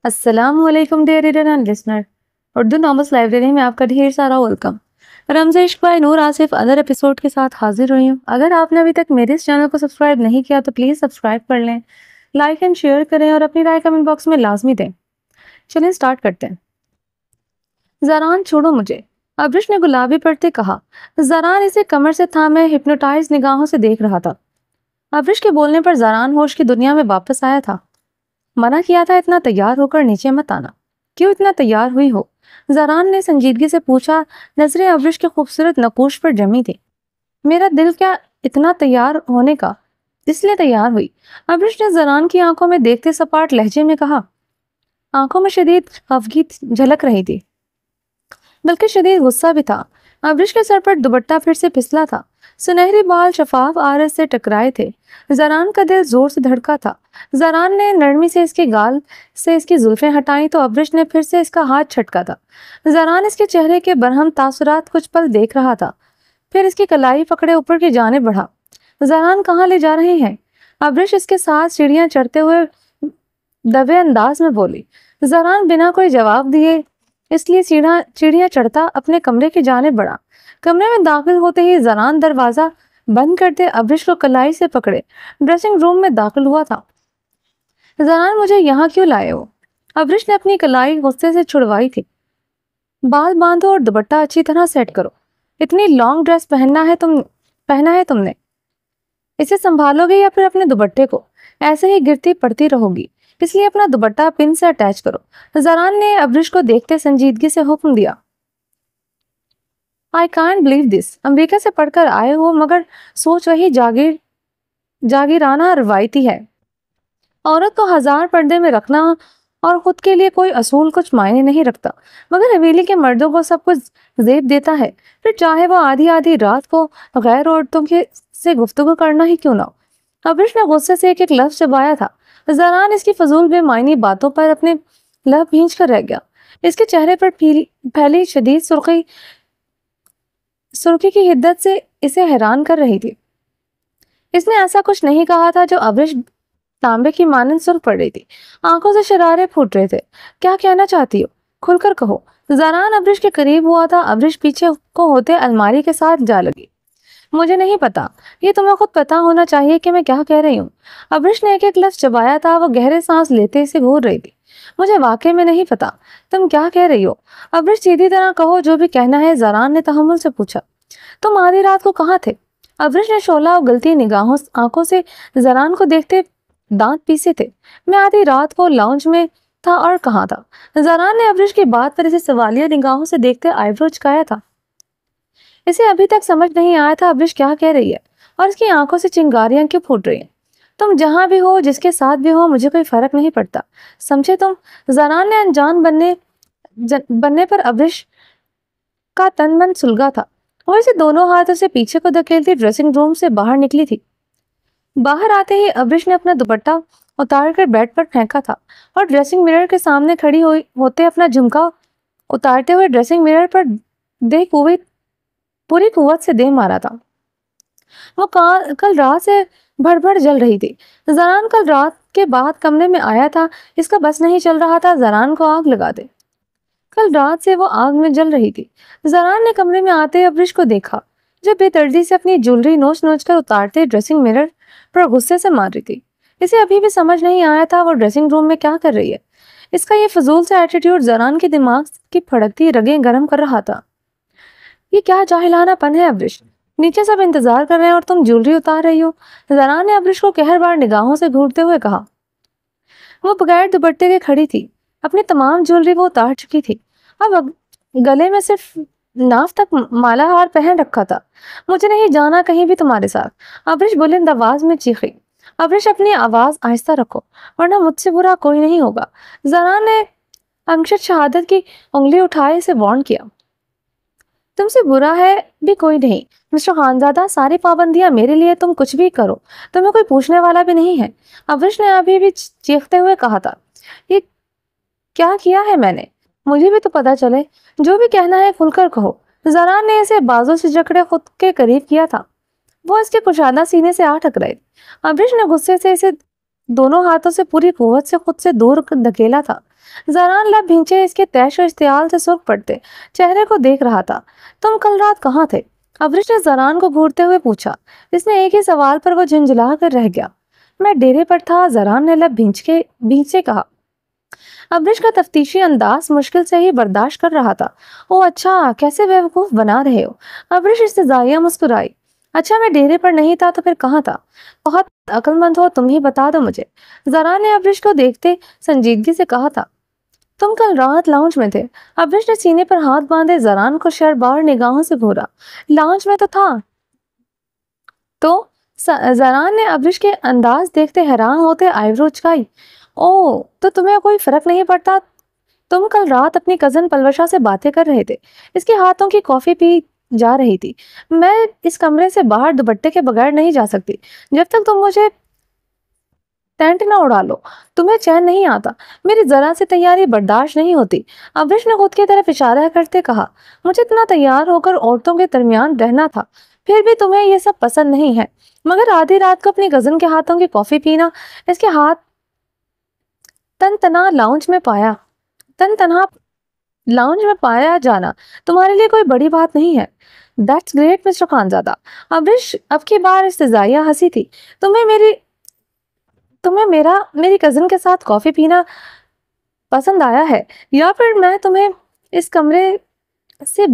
السلام علیکم dear reader and listener. Urdu norms library میں آپ کا ڈھیر سارا ویلکم. رمز عشق by Noor Asif other episode کے ساتھ حاضر ہوئی ہوں. اگر آپ نے ابھی تک میرے اس چینل کو سبسکرائب نہیں کیا تو پلیز سبسکرائب کر لیں, لائک اینڈ شیئر کریں اور اپنی رائے کمنٹ باکس میں لازمی دیں. چلیں سٹارٹ کرتے ہیں. زاران چھوڑو مجھے, ابرش نے گلابی پڑھتے کہا. زاران اسے کمر سے تھامے ہپنوٹائز نگاہوں سے دیکھ رہا تھا. ابرش کے بولنے پر زاران ہوش کی دنیا میں واپس آیا تھا. منع کیا تھا اتنا تیار ہو کر نیچے مت آنا. کیوں اتنا تیار ہوئی ہو؟ زاران نے سنجیدگی سے پوچھا. نظریں ابرش کے خوبصورت نقوش پر جمی تھی. میرا دل کیا اتنا تیار ہونے کا, اس لیے تیار ہوئی. ابرش نے زاران کی آنکھوں میں دیکھتے سپاٹ لہجے میں کہا. آنکھوں میں شدید خفگی جھلک رہی تھی, بلکہ شدید غصہ بھی تھا. ابرش کے سر پر دوپٹہ پھر سے پھسلا تھا. سنہری بال شفاف آرس سے ٹکرائے تھے. زاران کا دل زور سے دھڑکا تھا. زاران نے نرمی سے اس کے گال سے اس کی زلفیں ہٹائیں تو ابرش نے پھر سے اس کا ہاتھ چھٹکا تھا. زاران اس کے چہرے کے برہم تاثرات کچھ پل دیکھ رہا تھا, پھر اس کی کلائی پکڑے اوپر کی جانب بڑھا. زاران کہاں لے جا رہے ہیں؟ ابرش اس کے ساتھ سیڑھیاں چڑھتے ہوئے دبے انداز میں بولی. زاران بنا کوئی جواب دیے اس لیے سیڑھیاں چڑھتا اپنے کمرے کی جانب بڑھا. کمرے میں داخل ہوتے ہی زاران دروازہ بند کرتے ابرش کو کلائی سے پکڑے ڈریسنگ روم میں داخل ہوا تھا. زاران مجھے یہاں کیوں لائے ہو؟ ابرش نے اپنی کلائی غصے سے چھڑوائی تھی. بال باندھو اور دوپٹہ اچھی طرح سیٹ کرو. اتنی لانگ ڈریس پہنا ہے تم نے. اسے سنبھالو گے یا پھر اپنے دوپٹے کو ایسے ہی گرتی پڑتی رہو گی, اس لیے اپنا دوپٹہ پن سے اٹیچ کرو. زاران نے ابرش کو دیکھتے سنجیدگی سے حکم دیا. I can't believe this. امریکہ سے پڑھ کر آئے ہو مگر سوچ وہی جاگیرانہ روایتی ہے. عورت کو ہزار پردے میں رکھنا اور خود کے لیے کوئی اصول کچھ معنی نہیں رکھتا, مگر حویلی کے مردوں کو سب کچھ زیب دیتا ہے, پھر چاہے وہ آدھی رات کو غیر عورتوں سے گفتگو کرنا ہی کیوں نہ ہو. ابرش نے غصے سے ایک لفظ چبایا تھا. زاران اس کی فضول بے معنی باتوں پر اپنے لب بھینچ کر رہ گیا. اس کے چہرے پر پھیلی شدید سرخی کی حدت سے اسے حیران کر رہی تھی. اس نے ایسا کچھ نہیں کہا تھا جو ابرش تانبے کی مانند سرخ پڑ رہی تھی. آنکھوں سے شرارے پھوٹ رہے تھے. کیا کہنا چاہتی ہو؟ کھل کر کہو. زاران ابرش کے قریب ہوا تھا. ابرش پیچھے کو ہوتے الماری کے ساتھ جا لگی. مجھے نہیں پتا, یہ تمہیں خود پتا ہونا چاہیے کہ میں کیا کہہ رہی ہوں. ابرش نے ایک لفظ چبایا تھا. وہ گہرے سانس لیتے اسے گھور رہی تھی. مجھے واقعی میں نہیں پتا تم کیا کہہ رہی ہو. ابرش سیدھی طرح کہو جو بھی کہنا ہے, زاران نے تحمل سے پوچھا. تم آدھی رات کو کہاں تھے؟ ابرش نے شعلہ اگلتی آنکھوں سے زاران کو دیکھتے دانت پیسے تھے. میں آدھی رات کو لاؤنج میں تھا اور کہاں تھا. زاران نے ابرش کی بات پر اسے سوالیہ نگاہوں سے دیکھتے آئیبرو چکایا تھا. اسے ابھی تک سمجھ نہیں آیا تھا ابرش کیا کہہ رہی ہے اور اس کی آنکھوں سے چنگاریاں کیوں پھوٹ رہی ہیں. تم جہاں بھی ہو, جس کے ساتھ بھی ہو, مجھے کوئی فرق نہیں پڑتا, سمجھے تم؟ زاران نے انجان بننے پر ابرش کا تن من سلگا تھا. وہ اسے دونوں ہاتھوں سے پیچھے کو دھکیلتی ڈریسنگ روم سے باہر نکلی تھی. باہر آتے ہی ابرش نے اپنا دوپٹہ اتار کر بیڈ پر پھینکا تھا اور ڈریسنگ مرر کے سامنے کھڑی ہوتے اپنا جھمکا اتارتے ہوئے ڈریسنگ مرر پر پوری قوت سے دے مارا تھا. وہ کل رات سے بھڑ جل رہی تھی. زاران کل رات کے بعد کمرے میں آیا تھا. اس کا بس نہیں چل رہا تھا زاران کو آگ لگا دے. کل رات سے وہ آگ میں جل رہی تھی. زاران نے کمرے میں آتے ابرش کو دیکھا جو بے دردی سے اپنی جولری نوچ کر اتارتے ڈریسنگ مرر پر غصے سے مار رہی تھی. اسے ابھی بھی سمجھ نہیں آیا تھا وہ ڈریسنگ روم میں کیا کر رہی ہے. اس کا یہ فضول سے ایٹیٹیوڈ زاران کے دماغ کی پھڑکتی رگیں گرم کر رہا تھا. یہ کیا جاہلانہ پن ہے ابرش؟ نیچے سب انتظار کر رہے ہیں اور تم جولری اتار رہی ہو. زاران نے ابرش کو قہربار نگاہوں سے گھورتے ہوئے کہا. وہ بغیر دوپٹے کے کھڑی تھی. اپنی تمام جولری وہ اتار چکی تھی. اب گلے میں صرف ناف تک مالا ہار پہن رکھا تھا. مجھے نہیں جانا کہیں بھی تمہارے ساتھ, ابرش بلند آواز میں چیخی. ابرش اپنی آواز آہستہ رکھو ورنہ مجھ سے برا کوئی نہیں ہوگا. زاران نے انگشت شہادت کی انگلی اٹھائے اسے وارن کیا. تم سے برا ہے بھی کوئی نہیں مسٹر خانزادہ, ساری پابندیاں میرے لیے, تم کچھ بھی کرو, تمہیں کوئی پوچھنے والا بھی نہیں ہے. ابرش نے ابھی بھی چیختے ہوئے کہا تھا. یہ کیا کیا ہے میں نے؟ مجھے بھی تو پتا چلے. جو بھی کہنا ہے کھل کر کہو. زاران نے اسے بازو سے جکڑے خود کے قریب کیا تھا. وہ اس کے کشادہ سینے سے آ ٹکرائے. ابرش نے غصے سے اسے دونوں ہاتھوں سے پوری قوت سے خود سے دور دھکیلا تھا. زران لب بھینچے اس کے تیش و اشتعال سے سرخ پڑتے چہرے کو دیکھ رہا تھا۔ تم کل رات کہاں تھے؟ ابرش نے زران کو گھورتے ہوئے پوچھا۔ اس نے ایک ہی سوال پر وہ جھنجھلا کر رہ گیا۔ میں ڈیرے پر تھا، زران نے لب بھینچے کہا۔ ابرش کا تفتیشی انداز مشکل سے ہی برداشت کر رہا تھا۔ او اچھا، کیسے بیوقوف بنا رہے ہو؟ ابرش استہزائیہ مسکرائی۔ اچھا میں ڈیرے پر نہیں تھا تو پھر کہاں تھا؟ بہت عقل مند ہو، تم ہی بتا دو مجھے۔ زران نے ابرش کو دیکھتے سنجیدگی سے کہا تھا۔ تم کل رات لاؤنج میں تھے۔ ابرش نے سینے پر ہاتھ باندھے زران کو شربار نگاہوں سے گھورا۔ لاؤنج میں تو تھا تو؟ زران نے ابرش کے انداز دیکھتے حیران ہوتے آئیبرو اچکائی۔ او تو تمہیں کوئی فرق نہیں پڑتا؟ تم کل رات اپنی کزن پلوشا سے باتیں کر رہے تھے، اس کے ہاتھوں کی کافی پی جا رہی تھی۔ میں اس کمرے سے باہر دوپٹے کے بغیر نہیں جا سکتی جب تک تم مجھے ٹینٹ نہ اڑا لو۔ تمہیں چین نہیں آتا، میری ذرا سے تیاری برداشت نہیں ہوتی۔ ابرش نے خود کی طرف اشارہ کرتے کہا۔ مجھے اتنا تیار ہو کر عورتوں کے درمیان رہنا تھا، پھر بھی تمہیں یہ سب پسند نہیں ہے، مگر آدھی رات کو اپنی کزن کے ہاتھوں کی کافی پینا، اس کے ہاتھ تنہا لاؤنج میں پایا جانا تمہارے لیے کوئی بڑی بات نہیں ہے۔ That's great mister Khanzada. ابرش اب کی بار استہزائیہ ہنسی تھی۔ تمہیں میری کزن کے ساتھ کافی پینا پسند آیا ہے، یا پھر میں تمہیں اس کمرے سے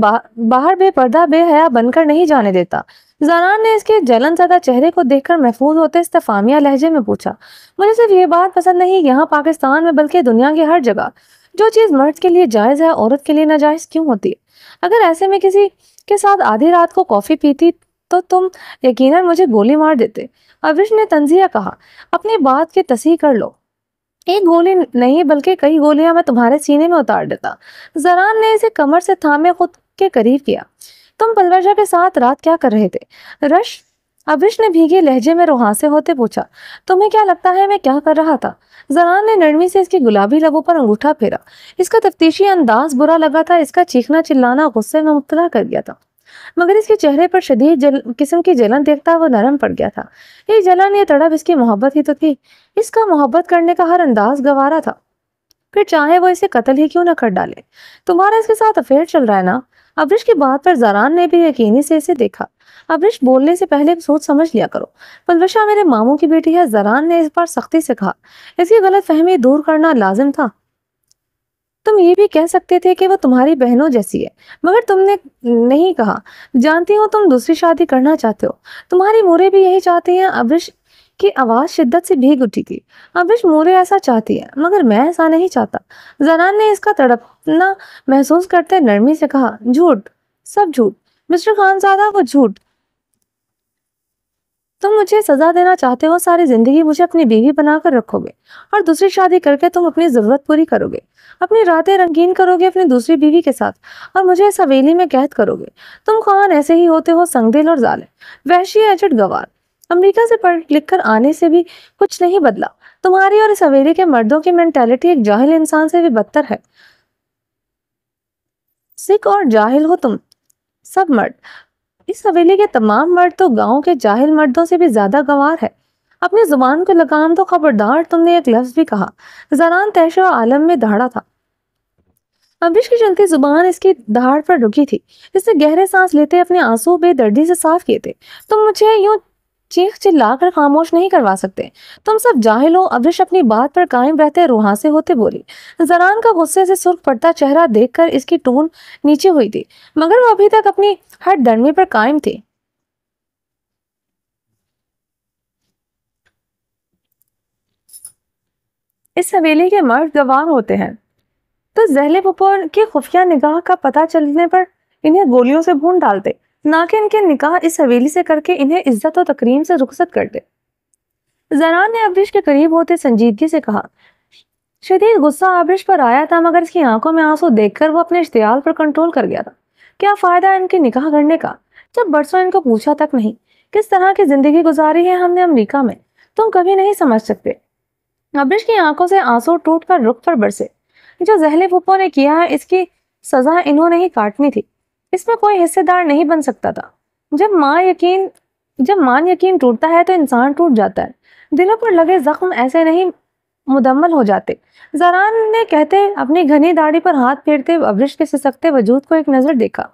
باہر بے پردہ بے حیا بن کر نہیں جانے دیتا؟ زران نے اس کے جلن زدہ چہرے کو دیکھ کر محفوظ ہوتے استفہامیہ لہجے میں پوچھا۔ مجھے صرف یہ بات پسند نہیں یہاں پاکستان میں بلکہ دنیا کی ہر جگہ، جو چیز مرد کے لیے جائز ہے عورت کے لیے ناجائز کیوں ہوتی ہے؟ اگر ایسے میں کسی کے ساتھ آدھی رات کو کافی پیتی تو تم یقیناً مجھے گولی مار دیتے۔ ابرش نے تنزیہ کہا۔ اپنی بات کی تصحیح کر لو، ایک گولی نہیں بلکہ کئی گولیاں میں تمہارے سینے میں اتار دیتا۔ زران نے اسے کمر سے تھامے خود کے قریب کیا۔ تم پلوشا کے ساتھ رات کیا کر رہے تھے؟ ابرش نے بھیگے لہجے میں روحانسے ہوتے پوچھا۔ تمہیں کیا لگتا ہے میں کیا کر رہا تھا؟ زران نے نرمی سے اس کی گلابی لبوں پر انگوٹھا پھیرا۔ اس کا تفتیشی انداز برا لگا تھا، اس کا چیخنا چلانا غصے میں مبتلا کر گیا تھا، مگر اس کے چہرے پر شدید قسم کی جلن دیکھتا وہ نرم پڑ گیا تھا۔ یہ جلن، یہ تڑپ اس کی محبت ہی تو تھی۔ اس کا محبت کرنے کا ہر انداز گوارا تھا، پھر چاہے وہ اسے قتل ہی کیوں نہ کر ڈالے۔ تمہارا اس کے ساتھ افیئر چل رہا ہے نا؟ ابرش کی بات پر زران نے بھی یقینی سے اسے دیکھا۔ ابرش بولنے سے پہلے سوچ سمجھ لیا کرو، پلوشا میرے ماموں کی بیٹی ہے، زران نے اس بار سختی سے کہا۔ اس کی غلط فہمی دور کرنا لازم تھا۔ تم یہ بھی کہہ سکتے تھے کہ وہ تمہاری بہنوں جیسی ہے، مگر تم نے نہیں کہا۔ جانتی ہوں تم دوسری شادی کرنا چاہتے ہو، تمہاری مورے بھی یہی چاہتی ہیں۔ ابرش کی آواز شدت سے بھیگ اٹھی تھی۔ ابرش مورے ایسا چاہتی ہے، مگر میں ایسا نہیں چاہتا۔ زران نے اس کا تڑپنا محسوس کرتے نرمی سے کہا۔ جھوٹ، سب جھوٹ مسٹر خانزادہ، وہ جھوٹ۔ تم مجھے سزا دینا چاہتے ہو، ساری زندگی مجھے اپنی بیوی بنا کر رکھو گے اور دوسری شادی کر کے تم اپنی ضرورت پوری کرو گے، اپنی راتیں رنگین کرو گے اپنی دوسری بیوی کے ساتھ، اور مجھے اس حویلی میں قید کرو گے۔ تم خان ایسے ہی ہوتے ہو، سنگ دل اور ظالم، وحشی، ایجٹ گوار۔ امریکہ سے پڑھ لکھ کر آنے سے بھی کچھ نہیں بدلا۔ تمہاری اور اس حویلی کے مردوں کی مینٹالٹی ایک جاہل انسان سے بھی بدتر ہے۔ سکھ اور جاہل ہو تم سب مرد۔ اس حویلی کے تمام مرد تو گاؤں کے جاہل مردوں سے بھی زیادہ گوار ہے۔ اپنی زبان کو لگام دو، خبردار تم نے ایک لفظ بھی کہا۔ زران تیش و عالم میں دھاڑا تھا۔ ابرش کی چلتی زبان اس کی دھاڑ پر رکی تھی۔ اس نے گہرے سانس لیتے اپنے آنسو بے دردی سے صاف کیے تھے۔ تم مجھے یوں چیخ چلا کر خاموش نہیں کروا سکتے، تم سب جاہل ہو۔ ابرش اپنی بات پر قائم رہتے روحانسے ہوتے بولی۔ زران کا غصے سے سرخ پڑتا چہرہ دیکھ کر اس کی ٹون نیچے ہوئی تھی، مگر وہ ابھی تک اپنی ہٹ درمی پر قائم تھی۔ اس حویلی کے مرد گواہ ہوتے ہیں تو زہلے پھپھو کی خفیہ نگاہ کا پتہ چلنے پر انہیں گولیوں سے بھون ڈالتے، نہ کہ ان کے نکاح اس حویلی سے کر کے انہیں عزت و تکریم سے رخصت کرتے۔ زران نے ابرش کے قریب ہوتے سنجیدگی سے کہا۔ شدید غصہ ابرش پر آیا تھا، مگر اس کی آنکھوں میں آنسو دیکھ کر وہ اپنے اشتعال پر کنٹرول کر گیا تھا۔ کیا فائدہ ان کے نکاح کرنے کا جب برسوں ان کو پوچھا تک نہیں؟ کس طرح کی زندگی گزاری ہے ہم نے امریکہ میں، تم کبھی نہیں سمجھ سکتے۔ ابرش کی آنکھوں سے آنسو ٹوٹ کر رخ پر برسے۔ جو زہلے پھپھو نے کیا ہے اس کی سزا انہوں نے ہی کاٹنی تھی، اس میں کوئی حصے دار نہیں بن سکتا تھا۔ جب مان یقین ٹوٹتا ہے تو انسان ٹوٹ جاتا ہے۔ دلوں پر لگے زخم ایسے نہیں مدمل ہو جاتے۔ زران نے کہتے اپنی گھنی داڑھی پر ہاتھ پھیرتے ابرش کے سسکتے وجود کو ایک نظر دیکھا۔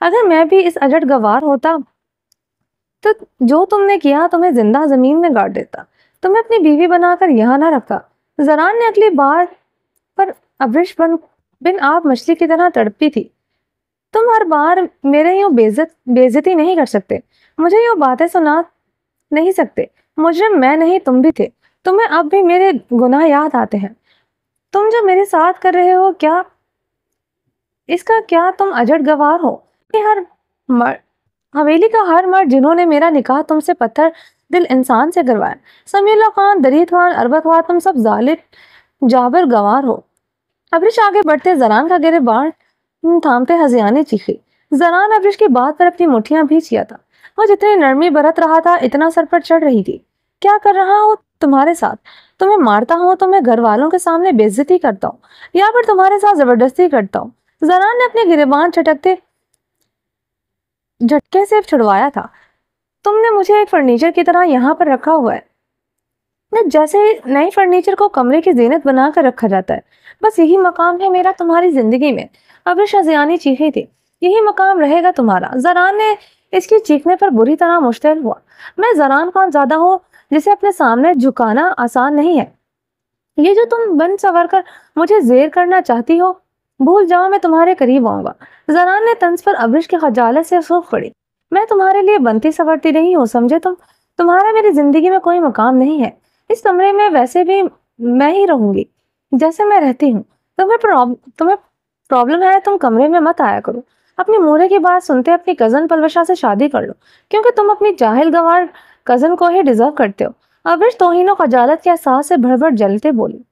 اگر میں بھی اس اجڑ گوار ہوتا تو جو تم نے کیا تمہیں زندہ زمین میں گاڑ دیتا، تمہیں اپنی بیوی بنا کر یہاں نہ رکھتا۔ زران نے اگلی بات پر ابرش بن آپ مچھلی کی طرح تڑپی تھی۔ تم ہر بار میرے یوں بےعزتی نہیں کر سکتے، مجھے یوں باتیں سنا نہیں سکتے۔ مجرم میں نہیں تم بھی تھے، تمہیں اب بھی میرے گناہ یاد آتے ہیں۔ تم جو میرے ساتھ کر رہے ہو کیا اس کا کیا تم اجڑ گوار ہو؟ حویلی کا ہر مرد جنہوں نے میرا نکاح تم سے پتھر دل انسان سے کروایا، سمیع اللہ خان، درید خان، اربت خان، تم سب ظالم جابر گوار ہو۔ ابرش آگے بڑھتے زران کا گریبان تھامتے ہزیانے چیخی۔ زران ابرش کی بات پر اپنی مٹھیاں بھیج گیا تھا۔ وہ جتنی نرمی برت رہا تھا اتنا سر پر چڑھ رہی تھی۔ کیا کر رہا ہوں تمہارے ساتھ؟ تمہیں مارتا ہوں، تمہیں گھر والوں کے سامنے بے عزتی کرتا ہوں، یا پھر تمہارے ساتھ زبردستی کرتا ہوں۔ زران نے اپنے گریبان چٹکتے جھٹکے سے چھڑوایا تھا۔ تم نے مجھے ایک فرنیچر کی طرح یہاں پر رکھا ہوا ہے، جیسے نئے فرنیچر کو کمرے کی زینت بنا کر رکھا جاتا ہے۔ بس یہی مقام ہے میرا تمہاری زندگی میں۔ ابرش ہزیانی چیخی تھی۔ یہی مقام رہے گا تمہارا۔ زران نے اس کی چیخنے پر بری طرح مشتعل ہوا۔ میں زران خان زادہ ہوں جسے اپنے سامنے جھکانا آسان نہیں ہے۔ یہ جو تم بن سور کر مجھے زیر کرنا چاہتی ہو، بھول جاؤ میں تمہارے قریب آؤں گا۔ زران نے طنز پر ابرش کی خجالت سے سرخ پڑی۔ میں تمہارے لیے بنتی سورتی نہیں ہوں، سمجھے تم؟ تمہارا میری زندگی میں کوئی مقام نہیں ہے۔ اس کمرے میں ویسے بھی میں ہی رہوں گی جیسے میں رہتی ہوں۔ تمہیں پرابلم ہے، تم کمرے میں مت آیا کرو۔ اپنی مورے کی بات سنتے اپنی کزن پلوشا سے شادی کر لو، کیونکہ تم اپنی جاہل گوار کزن کو ہی ڈیزرو کرتے ہو۔ ابرش توہین و خجالت کے احساس سے بھڑ بھڑ جلتے بولی۔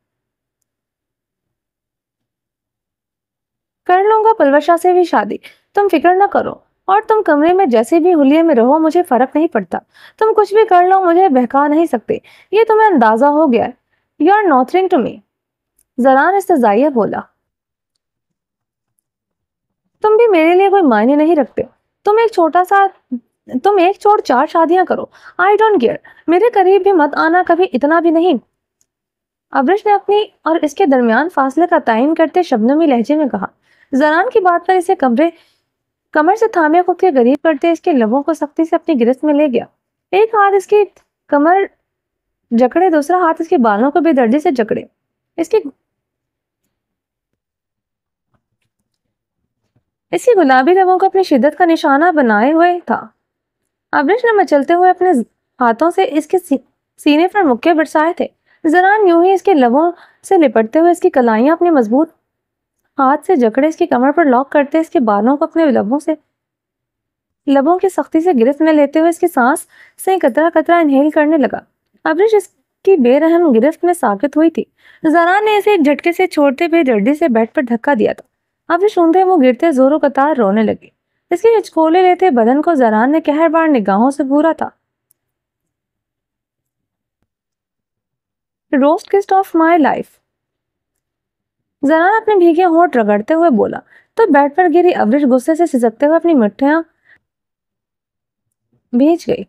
کر لوں گا پلوشا سے بھی شادی، تم فکر نہ کرو، اور تم کمرے میں جیسے بھی حلیے میں رہو مجھے فرق نہیں پڑتا۔ تم کچھ بھی کر لو مجھے بہکا نہیں سکتے، یہ تمہیں اندازہ ہو گیا ہے۔ You are nothing to me۔ زران استہزائیہ بولا۔ تم بھی میرے لیے کوئی معنی نہیں رکھتے۔ تم ایک چھوڑ 4 شادیاں کرو۔ I don't care۔ میرے قریب بھی مت آنا کبھی، اتنا بھی نہیں۔ ابرش نے اپنی اور اس کے درمیان فاصلے کا تعین کرتے شبنمی لہجے میں کہا۔ زران کی بات پر اسے کمر سے تھامے خود کے قریب کرتے اس کے لبوں کو سختی سے اپنی گرفت میں لے گیا۔ ایک ہاتھ اس کی کمر جکڑے، دوسرا ہاتھ اس کے بالوں کو بے دردی سے جکڑے۔ اس کی گلابی لبوں کو اپنی شدت کا نشانہ بنائے ہوئے تھا۔ ابرش نے مچلتے ہوئے اپنے ہاتھوں سے اس کے سینے پر مکے برسائے تھے۔ زران یوں ہی اس کے لبوں سے لپٹتے ہوئے اس کی کلائیاں اپنے مضبوط ہاتھ سے جکڑے اس کی کمر پر لاک کرتے اس کے بالوں کو اپنے لبوں کی سختی سے گرفت میں لیتے ہوئے اس کی سانس سے قطرہ قطرہ انہیل کرنے لگا۔ ابرش اس کی بے رحم گرفت میں ساکت ہوئی تھی۔ زران نے اسے ایک جھٹکے سے چھوڑتے بے دردی سے بیڈ پر دھکا دیا تھا۔ ابرش اوندھے منہ گرتے زور و قطار رونے لگی۔ اس کے ہچکولے لیتے بدن کو زران نے قہر بار نگاہوں سے گھورا تھا۔ روسٹ کسٹ آف مائی لائف۔ زران اپنے بھیگے ہونٹ رگڑتے ہوئے بولا تو بیڈ پر گری ابرش غصے سے سسکتے ہوئے اپنی مٹھیاں بھیج گئی۔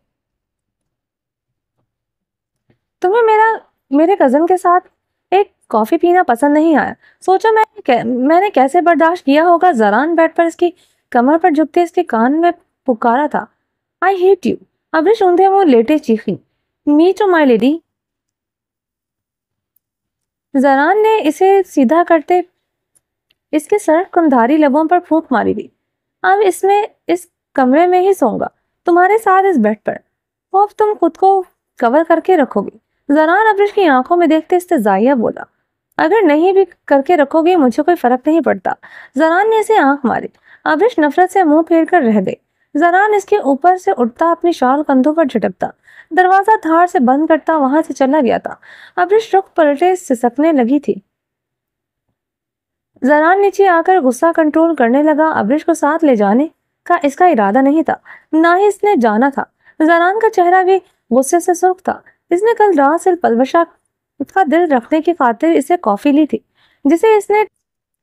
تمہیں میرے کزن کے ساتھ ایک کافی پینا پسند نہیں آیا؟ سوچو میں نے کیسے برداشت کیا ہوگا۔ زران بیڈ پر اس کی کمر پر جھکتے اس کے کان میں پکارا تھا۔ I hate you۔ ابرش اوندھے منہ لیٹے چیخی۔ Me too my lady۔ زران نے اسے سیدھا کرتے اس کے سرخ کندھاری لبوں پر پھونک ماری دی۔ اب اس کمرے میں ہی سوؤں گا تمہارے ساتھ اس بیڈ پر، اب تم خود کو کور کر کے رکھو گی۔ زران ابرش کی آنکھوں میں دیکھتے استہزائیہ بولا۔ اگر نہیں بھی کر کے رکھو گی مجھے کوئی فرق نہیں پڑتا۔ زران نے اسے آنکھ ماری۔ ابرش نفرت سے منہ پھیر کر رہ گئی۔ زران اس کے اوپر سے اٹھتا اپنی شال کندھوں پر جھٹکتا، دروازہ دھاڑ سے بند کرتا وہاں سے چلا گیا تھا۔ ابرش رخ پلٹے سسکنے لگی تھی۔ زران نیچے آ کر غصہ کنٹرول کرنے لگا۔ ابرش کو ساتھ لے جانے کا اس کا ارادہ نہیں تھا، نہ ہی اس نے جانا تھا۔ زران کا چہرہ بھی غصے سے سرخ تھا۔ اس نے کل رات سے پلوشا کا دل رکھنے کی خاطر اسے کافی لی تھی جسے اس نے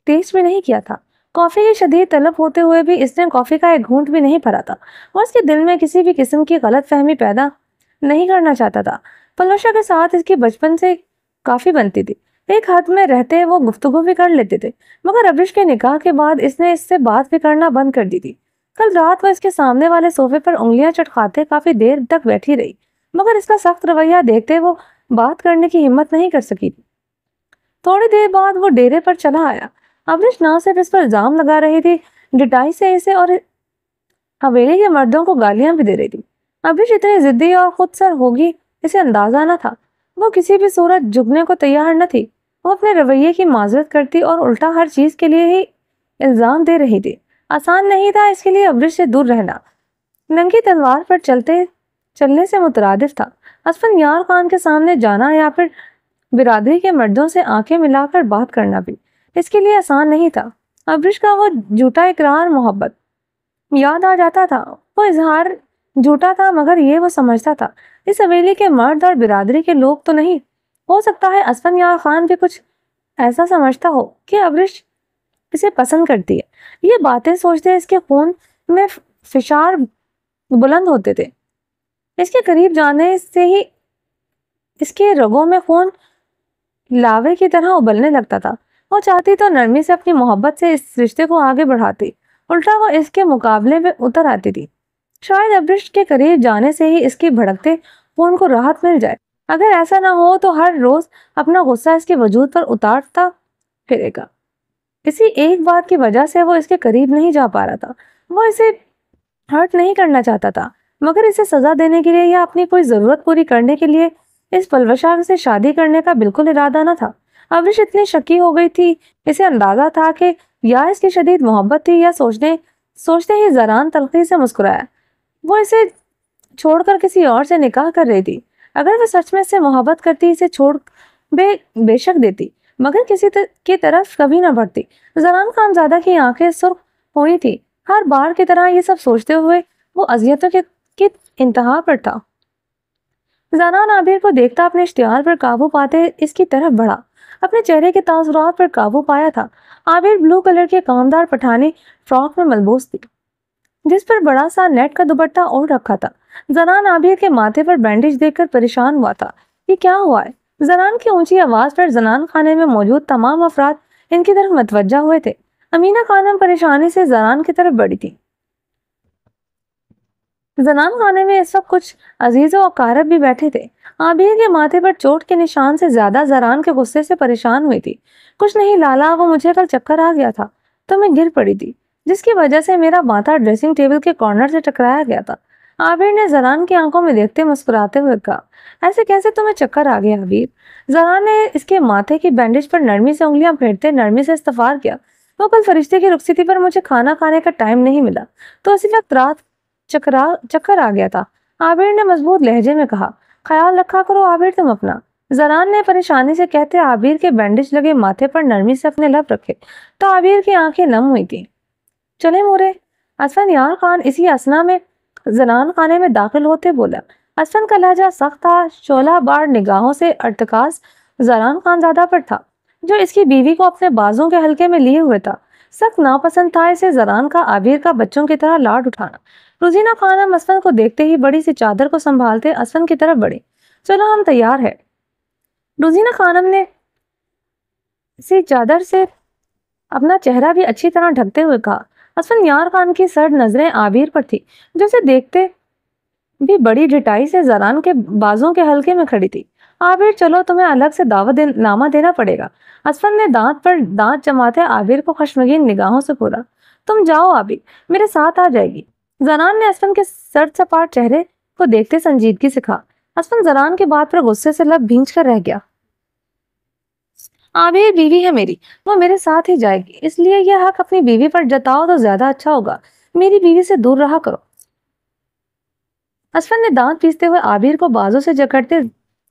ٹیسٹ بھی نہیں کیا تھا۔ کافی کی شدید طلب ہوتے ہوئے بھی اس نے کافی کا ایک گھونٹ بھی نہیں بھرا تھا۔ وہ اس کے دل میں کسی بھی قسم کی غلط فہمی پیدا نہیں کرنا چاہتا تھا۔ پلوشا کے ساتھ اس کی بچپن سے کافی بنتی تھی، ایک حد میں رہتے وہ گفتگو بھی کر لیتے تھے، مگر ابرش کے نکاح کے بعد اس نے اس سے بات بھی کرنا بند کر دی تھی۔ کل رات وہ اس کے سامنے والے صوفے پر انگلیاں چٹکاتے کافی دیر تک بیٹھی رہی، مگر اس کا سخت رویہ دیکھتے وہ بات کرنے کی ہمت نہیں کر سکی تھی۔ تھوڑی دیر بعد وہ ڈیرے پر چلا آیا۔ ابرش نہ صرف اس پر الزام لگا رہی تھی، ڈٹائی سے اسے اور حویلی کے مردوں کو گالیاں بھی دے رہی تھی۔ ابرش اتنی ضدی اور خود سر ہوگی اسے اندازہ نہ تھا۔ وہ کسی بھی صورت جھکنے کو تیار نہ تھی۔ وہ اپنے رویے کی معذرت کرتی اور الٹا ہر چیز کے لیے ہی الزام دے رہی تھی۔ آسان نہیں تھا اس کے لیے ابرش سے دور رہنا، ننگی تلوار پر چلنے سے مترادف تھا۔ اسفند یار خان کے سامنے جانا یا پھر برادری کے مردوں سے آنکھیں ملا کر بات کرنا بھی اس کے لیے آسان نہیں تھا۔ ابرش کا وہ جھوٹا اقرار محبت یاد آ جاتا تھا۔ وہ اظہار جھوٹا تھا، مگر یہ وہ سمجھتا تھا اس حویلی کے مرد اور برادری کے لوگ تو نہیں۔ ہو سکتا ہے اسفند یار خان بھی کچھ ایسا سمجھتا ہو کہ ابرش اسے پسند کرتی ہے۔ یہ باتیں سوچتے اس کے خون میں فشار بلند ہوتے تھے۔ اس کے قریب جانے سے ہی اس کے رگوں میں خون لاوے کی طرح ابلنے لگتا تھا۔ وہ چاہتی تو نرمی سے اپنی محبت سے اس رشتے کو آگے بڑھاتی، الٹا وہ اس کے مقابلے میں اتر آتی تھی۔ شاید ابرش کے قریب جانے سے ہی اس کی بھڑکتے خون کو راحت مل جائے۔ اگر ایسا نہ ہو تو ہر روز اپنا غصہ اس کے وجود پر اتارتا پھرے گا۔ اسی ایک بات کی وجہ سے وہ اس کے قریب نہیں جا پا رہا تھا۔ وہ اسے ہرٹ نہیں کرنا چاہتا تھا، مگر اسے سزا دینے کے لیے یا اپنی کوئی ضرورت پوری کرنے کے لیے اس پلوشا سے شادی کرنے کا بالکل ارادہ نہ تھا۔ ابرش اتنی شکی ہو گئی تھی، اسے اندازہ تھا کہ یا اس کی شدید محبت تھی یا سوچتے ہی زران تلخی سے مسکرایا۔ وہ اسے چھوڑ کر کسی اور سے نکاح کر رہی تھی۔ اگر وہ سچ میں اس سے محبت کرتی اسے چھوڑ بے شک دیتی، مگر کسی کی طرف کبھی نہ بڑھتی۔ زران خانزادہ کی آنکھیں سرخ ہوئی تھی۔ ہر بار کی طرح یہ سب سوچتے ہوئے وہ اذیتوں کی انتہا پر تھا۔ زران عابر کو دیکھتا اپنے اشتعال پر قابو پاتے اس کی طرف بڑھا۔ اپنے چہرے کے تاثرات پر قابو پایا تھا۔ عابر بلو کلر کے کامدار پٹھانی فراک میں ملبوس تھی، جس پر بڑا سا نیٹ کا دوپٹہ اوڑھ رکھا تھا۔ زران عابر کے ماتھے پر بینڈیج دیکھ کر پریشان ہوا تھا۔ یہ کیا ہوا ہے؟ زران کی اونچی آواز پر زنان خانے میں موجود تمام افراد ان کی طرف متوجہ ہوئے تھے۔ امینہ خانم پریشانی سے زران کی طرف بڑھی تھی۔ زنان خانے میں اس وقت کچھ عزیز و اقارب بھی بیٹھے تھے۔ عابر کے ماتھے پر چوٹ کے نشان سے زیادہ زران کے غصے سے پریشان ہوئی تھی۔ کچھ نہیں لالا، وہ مجھے کل چکر آ گیا تھا تو میں گر پڑی تھی، جس کی وجہ سے میرا ماتھا ڈریسنگ ٹیبل کے کارنر سے ٹکرایا گیا تھا۔ عابر نے زران کی آنکھوں میں دیکھتے مسکراتے ہوئے کہا، ایسے کیسے تمہیں چکر آ گیا عابر؟ زران نے اس کے ماتھے کی بینڈیج پر نرمی سے انگلیاں پھیرتے نرمی سے استغفار کیا۔ وہ کل فرشتے کی رخصتی پر مجھے کھانا کھانے کا ٹائم نہیں ملا تو اسی وقت رات چکر آ گیا تھا، عابر نے مضبوط لہجے میں کہا۔ خیال رکھا کرو عابر تم اپنا، زران نے پریشانی سے کہتے عابر کے بینڈیج لگے ماتھے پر نرمی سے اپنے لب رکھے تو عابر کی آنکھیں نم ہوئی تھی۔ چلے مورے، اسفند یار خان اسی اسنا میں زنان خانے میں داخل ہوتے بولا۔ اسفند کا لہجہ سخت تھا، شعلہ بار نگاہوں سے ارتکاز زران خانزادہ پر تھا، جو اس کی بیوی کو اپنے بازوں کے حلقے میں لیے ہوئے تھا۔ سخت ناپسند تھا اسے زران کا عابر کا بچوں کی طرح لاڈ اٹھانا۔ روزینہ خانم اسفند کو دیکھتے ہی بڑی سی چادر کو سنبھالتے اسفند کی طرف بڑھی۔ چلو ہم تیار ہے، روزینہ خانم نے اسی چادر سے اپنا چہرہ بھی اچھی طرح ڈھکتے ہوئے کہا۔ اسفند یار خان کی سرد نظریں عابر پر تھی، جو اسے دیکھتے بھی بڑی ڈٹائی سے زران کے بازوں کے حلقے میں کھڑی تھی۔ عابر چلو تمہیں الگ سے دعوت نامہ دینا پڑے گا۔ اسفند نے دانت پر دانت جماتے عابر کو خشمگین نگاہوں سے گھورا۔ تم جاؤ عابر، میرے ساتھ آ جائے گی۔ زران نے اسفند کے سرد سپاٹ چہرے کو دیکھتے سنجیدگی سے کہا۔ اسفند زران کی بات پر غصے سے لب بھینچ کر رہ گیا۔ عابر بیوی ہے میری، وہ میرے ساتھ ہی جائے گی، اس لیے یہ حق اپنی بیوی پر جتاؤ تو زیادہ اچھا ہوگا۔ میری بیوی سے دور رہا کرو۔ اسفند نے دانت پیستے ہوئے عابر کو بازوں سے جکڑتے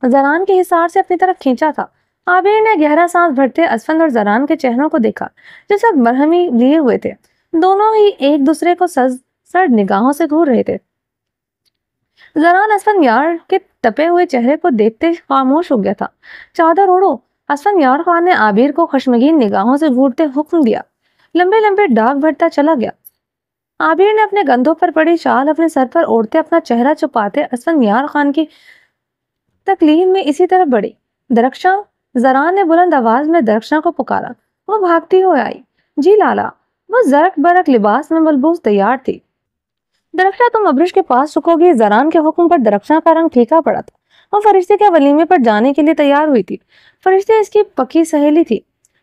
زران کے حصار سے اپنی طرف کھینچا تھا۔ عابر نے گہرا سانس بھرتے اسفند اور زران کے چہروں کو دیکھا، جس وقت برہمی لیے ہوئے تھے۔ دونوں ہی ایک دوسرے کو سرد نگاہوں سے گھور رہے تھے۔ زران اسفند یار کے تپے ہوئے چہرے کو دیکھتے خاموش ہو گیا تھا۔ چادر اوڑھو، اسفند یار خان نے عابر کو خشمگین نگاہوں سے گھورتے حکم دیا۔ لمبے لمبے ڈاک بھرتا چلا گیا۔ عابر نے اپنے گندھوں پر پڑی شال اپنے سر پر اوڑھتے اپنا چہرہ چھپاتے اسفند یار خان کی تکلیف میں اسی طرف بڑھی۔ درخشاں زران نے بلند آواز میں درخشاں کو پکارا۔ وہ بھاگتی ہوئے آئی۔ جی لالا۔ وہ زرق برق لباس میں ملبوس تیار تھی۔ درخشاں تم ابرش کے پاس رکو گی۔ زران کے حکم پر درخشاں کا رنگ پھیکا پڑا تھا۔ وہ فرشتے کے ولیمے پر جانے کے لیے تیار ہوئی تھی۔ فرشتے اس کی پکی سہیلی تھی۔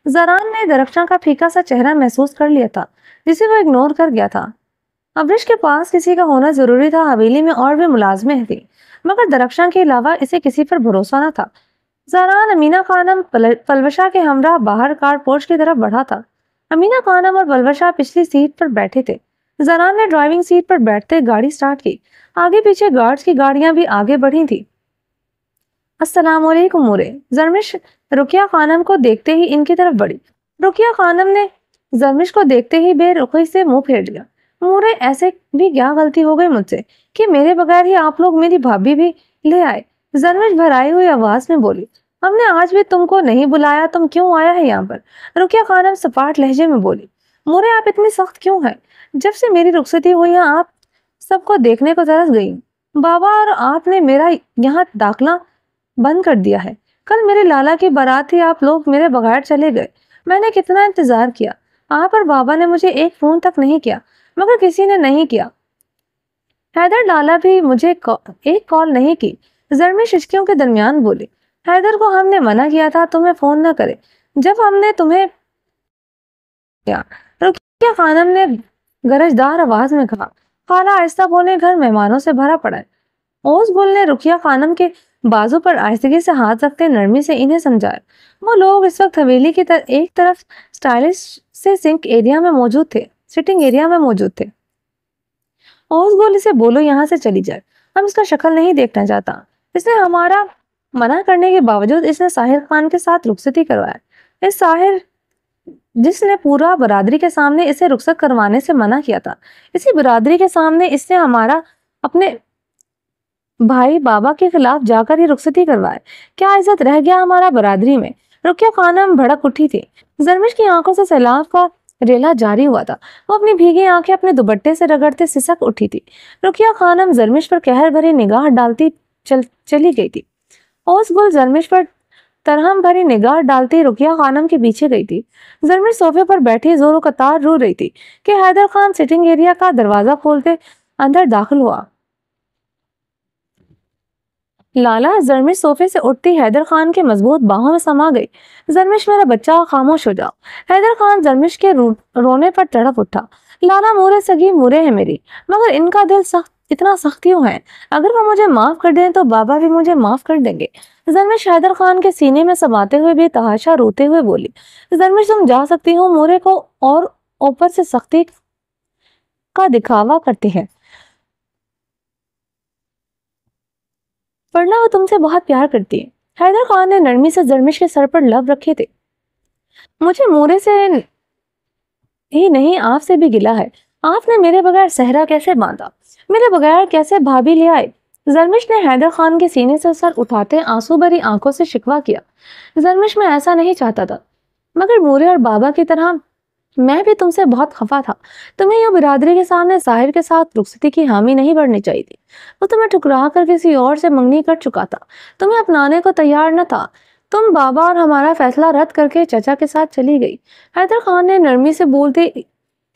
زران نے درخشاں کا پھیکا سا چہرہ محسوس کر لیا تھا جسے وہ اگنور کر گیا تھا۔ ابرش کے پاس کسی کا ہونا ضروری تھا۔ حویلی میں اور بھی ملازمیں تھی مگر درخشاں کے علاوہ اسے کسی پر بھروسہ نہ تھا۔ زران امینہ خانم پلوشہ کے ہمراہ باہر کار پورچ کی طرف بڑھا تھا۔ امینہ خانم اور پلوشہ پچھلی سیٹ پر بیٹھے تھے۔ زران نے ڈرائیونگ سیٹ پر بیٹھتے گاڑی سٹارٹ کی۔ آگے پیچھے گارڈز کی گاڑیاں بھی آگے بڑھی تھی۔ السلام علیکم مورے۔ زرمش رقیہ خانم کو دیکھتے ہی ان کی طرف بڑھی۔ رقیہ خانم نے زرمش کو دیکھتے ہی بے رخی سے منہ پھیر لیا۔ مورے ایسے بھی کیا غلطی ہو گئی مجھ سے کہ میرے بغیر ہی آپ لوگ میری بھابھی بھی لے آئے؟ زرمش بھرائی ہوئی آواز میں بولی۔ ہم نے آج بھی تم کو نہیں بلایا، تم کیوں آیا ہے یہاں پر؟ رقیہ خانم سپاٹ لہجے میں بولی۔ مورے آپ اتنی سخت کیوں ہیں؟ جب سے میری رخصتی ہوئی ہے آپ سب کو دیکھنے کو ترس گئی۔ بابا اور آپ نے میرا یہاں داخلہ بند کر دیا ہے۔ کل میرے لالا کی بارات تھی، آپ لوگ میرے بغیر چلے گئے۔ میں نے کتنا انتظار کیا، آپ اور بابا نے مجھے ایک فون تک نہیں کیا مگر کسی نے نہیں کیا۔ حیدر لالا بھی مجھے ایک کال نہیں کی۔ زرمش اشکیوں کے درمیان بولی۔ حیدر کو ہم نے منع کیا تھا تمہیں فون نہ کرے جب ہم نے تمہیں کیا۔ رقیہ خانم نے گرجدار آواز میں کہا۔ خالہ آہستہ بولے، گھر مہمانوں سے بھرا پڑا ہے۔ اوز گل نے رقیہ خانم کے بازو پر آہستگی سے ہاتھ رکھتے نرمی سے انہیں سمجھایا۔ وہ لوگ اس وقت حویلی کی ایک طرف سٹائلش سے سٹنگ ایریا میں موجود تھے۔ اوز گل اسے بولو یہاں سے چلی جائے، ہم اس کا شکل نہیں دیکھنا چاہتا۔ اس نے ہمارا منع کرنے کے باوجود اس نے ساحر خان کے ساتھ رخصتی کروایا۔ اس ساحر جس نے پورا برادری کے سامنے اسے رخصت کروانے سے منع کیا تھا، اسی برادری کے سامنے اس نے ہمارا اپنے بھائی بابا کے خلاف جا کر یہ رخصتی کروائے۔ کیا عزت رہ گیا ہمارا برادری میں؟ رقیہ خانم بھڑک اٹھی تھی۔ زرمش کی آنکھوں سے سیلاب کا ریلا جاری ہوا تھا۔ وہ اپنی بھیگی آنکھیں اپنے دوپٹے سے رگڑتے سسک اٹھی تھی۔ رقیہ خانم زرمش پر قہر بھری نگاہ ڈالتی چلی گئی تھی۔ اوس گل زرمش پر ترہم بھری نگاہ ڈالتی رقیہ خانم کے پیچھے گئی تھی۔ زرمش صوفے پر بیٹھی زور و قطار رو رہی تھی کہ حیدر خان سٹنگ ایریا کا دروازہ کھولتے اندر داخل ہوا۔ لالا، زرمش صوفے سے اٹھتی حیدر خان کے مضبوط باہوں میں سما گئی۔ زرمش میرا بچہ، خاموش ہو جاؤ۔ حیدر خان زرمش کے رونے پر تڑپ اٹھا۔ لالا، مورے سگی مورے ہیں میری، مگر ان کا دل اتنا سخت کیوں ہے؟ اگر وہ مجھے معاف کر دیں تو بابا بھی مجھے معاف کر دیں گے۔ زرمش حیدر خان کے سینے میں سماتے ہوئے بھی تحاشا روتے ہوئے بولی۔ زرمش تم جا سکتی ہو، مورے کو اور اوپر سے سختی کا دکھاوا کرتی ہے، ورنہ وہ تم سے بہت پیار کرتی ہے۔ حیدر خان نے نرمی سے زرمش کے سر پر لب رکھے تھے۔ مجھے مورے سے ہی نہیں آپ سے بھی گلا ہے۔ آپ نے میرے بغیر صحرا کیسے باندھا، میرے بغیر کیسے بھابھی لے آئے؟ زرمش نے حیدر خان کے سینے سے سر اٹھاتے آنسو بھری آنکھوں سے شکوہ کیا۔ زرمش میں ایسا نہیں چاہتا تھا، مگر مورے اور بابا کی طرح میں بھی تم سے بہت خفا تھا۔ تمہیں یہ برادری کے سامنے ساحر کے ساتھ رخصتی کی حامی نہیں بڑھنی چاہیے تھی۔ وہ تمہیں ٹھکرا کر کسی اور سے منگنی کر چکا تھا، تمہیں اپنانے کو تیار نہ تھا۔ تم بابا اور ہمارا فیصلہ رد کر کے چچا کے ساتھ چلی گئی۔ حیدر خان نے نرمی سے بولتے